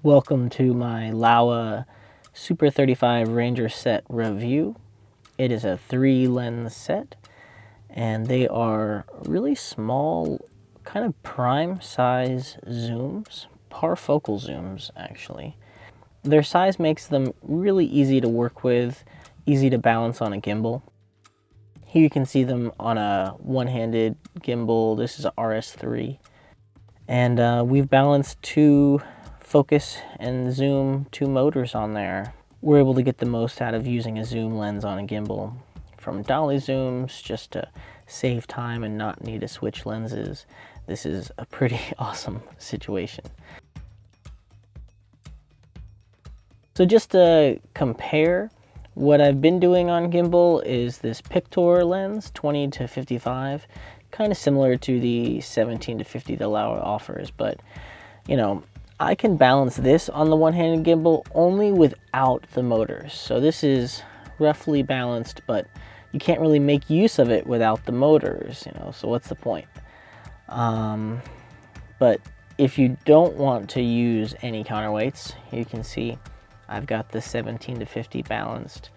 Welcome to my Laowa Super 35 Ranger set review. It is a 3-lens set, and they are really small, kind of prime size zooms, parfocal zooms actually. Their size makes them really easy to work with, easy to balance on a gimbal. Here you can see them on a one-handed gimbal. This is a RS3. And we've balanced two focus and zoom, two motors on there. We're able to get the most out of using a zoom lens on a gimbal. From dolly zooms, just to save time and not need to switch lenses. This is a pretty awesome situation. So just to compare, what I've been doing on gimbal is this picture lens, 20 to 55, kind of similar to the 17 to 50 the Laowa offers, but you know, I can balance this on the one-handed gimbal only without the motors. So this is roughly balanced, but you can't really make use of it without the motors, you know, so what's the point? But if you don't want to use any counterweights, you can see I've got the 17 to 50 balanced.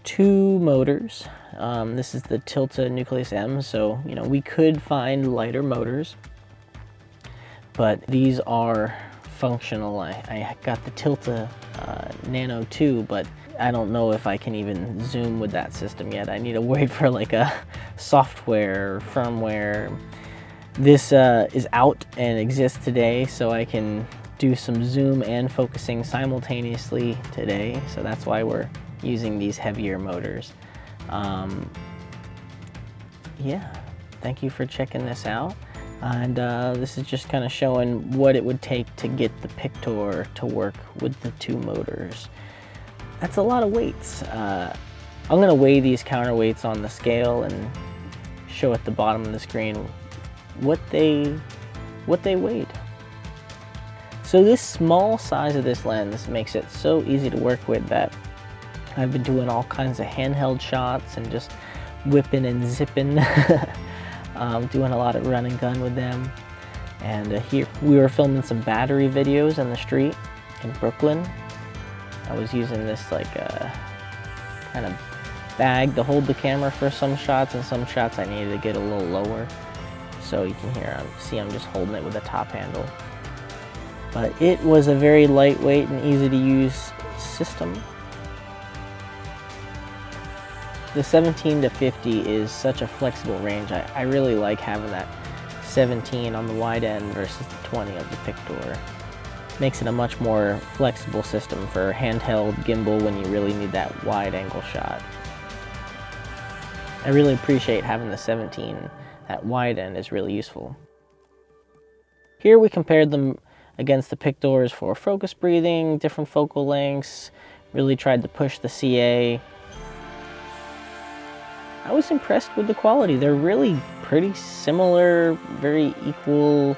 Two motors. This is the Tilta Nucleus M, so you know we could find lighter motors, but these are functional. I got the Tilta Nano 2, but I don't know if I can even zoom with that system yet. I need to wait for like a software, firmware. This is out and exists today, so I can do some zoom and focusing simultaneously today, so that's why we're using these heavier motors. Yeah, thank you for checking this out. And this is just kind of showing what it would take to get the picture to work with the two motors. That's a lot of weights. I'm going to weigh these counterweights on the scale and show at the bottom of the screen what they weighed. So this small size of this lens makes it so easy to work with that I've been doing all kinds of handheld shots and just whipping and zipping. Doing a lot of run and gun with them. And here we were filming some battery videos in the street in Brooklyn. I was using this like kind of bag to hold the camera for some shots, and some shots I needed to get a little lower. So you can see I'm just holding it with the top handle. But it was a very lightweight and easy to use system. The 17 to 50 is such a flexible range. I really like having that 17 on the wide end versus the 20 of the picture. Makes it a much more flexible system for handheld gimbal when you really need that wide angle shot. I really appreciate having the 17. That wide end is really useful. Here we compared them against the pictures for focus breathing, different focal lengths, really tried to push the CA. I was impressed with the quality. They're really pretty similar, very equal.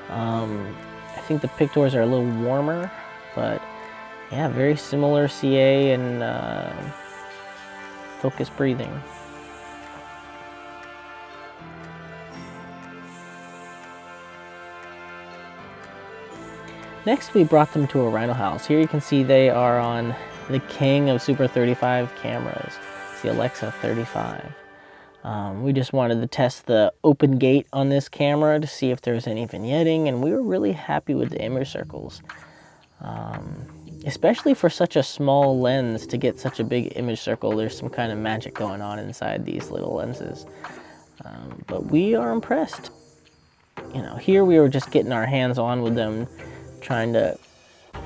I think the pictures are a little warmer, but yeah, very similar CA and focus breathing. Next, we brought them to a Rhino house. Here you can see they are on the king of Super 35 cameras. The Alexa 35. We just wanted to test the open gate on this camera to see if there's any vignetting, and we were really happy with the image circles. Especially for such a small lens, to get such a big image circle, there's some kind of magic going on inside these little lenses. But we are impressed. You know, here we were just getting our hands on with them, trying to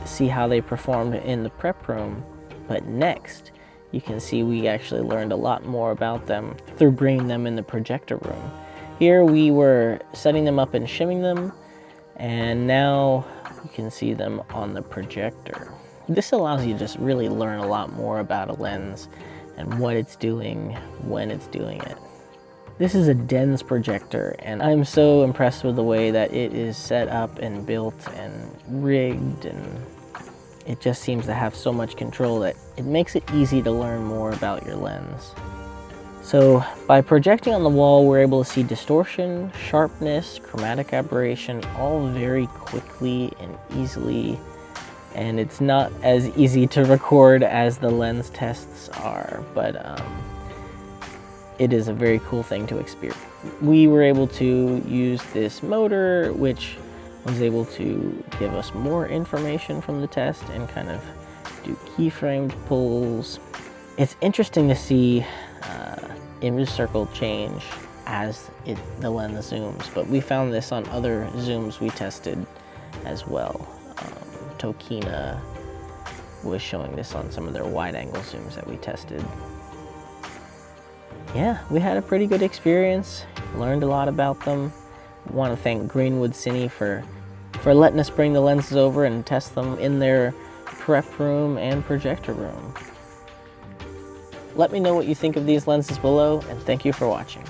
see how they performed in the prep room. But next, you can see we actually learned a lot more about them through bringing them in the projector room. Here we were setting them up and shimming them, and now you can see them on the projector. This allows you to just really learn a lot more about a lens and what it's doing when it's doing it. This is a DENS projector, and I'm so impressed with the way that it is set up and built and rigged, and it just seems to have so much control that it makes it easy to learn more about your lens. So by projecting on the wall, we're able to see distortion, sharpness, chromatic aberration, all very quickly and easily. And it's not as easy to record as the lens tests are, but it is a very cool thing to experience. We were able to use this motor, which was able to give us more information from the test and kind of do keyframed pulls. It's interesting to see image circle change as the lens zooms, but we found this on other zooms we tested as well. Tokina was showing this on some of their wide angle zooms that we tested. Yeah, we had a pretty good experience, learned a lot about them. I want to thank Greenwood Cine for letting us bring the lenses over and test them in their prep room and projector room. Let me know what you think of these lenses below, and thank you for watching.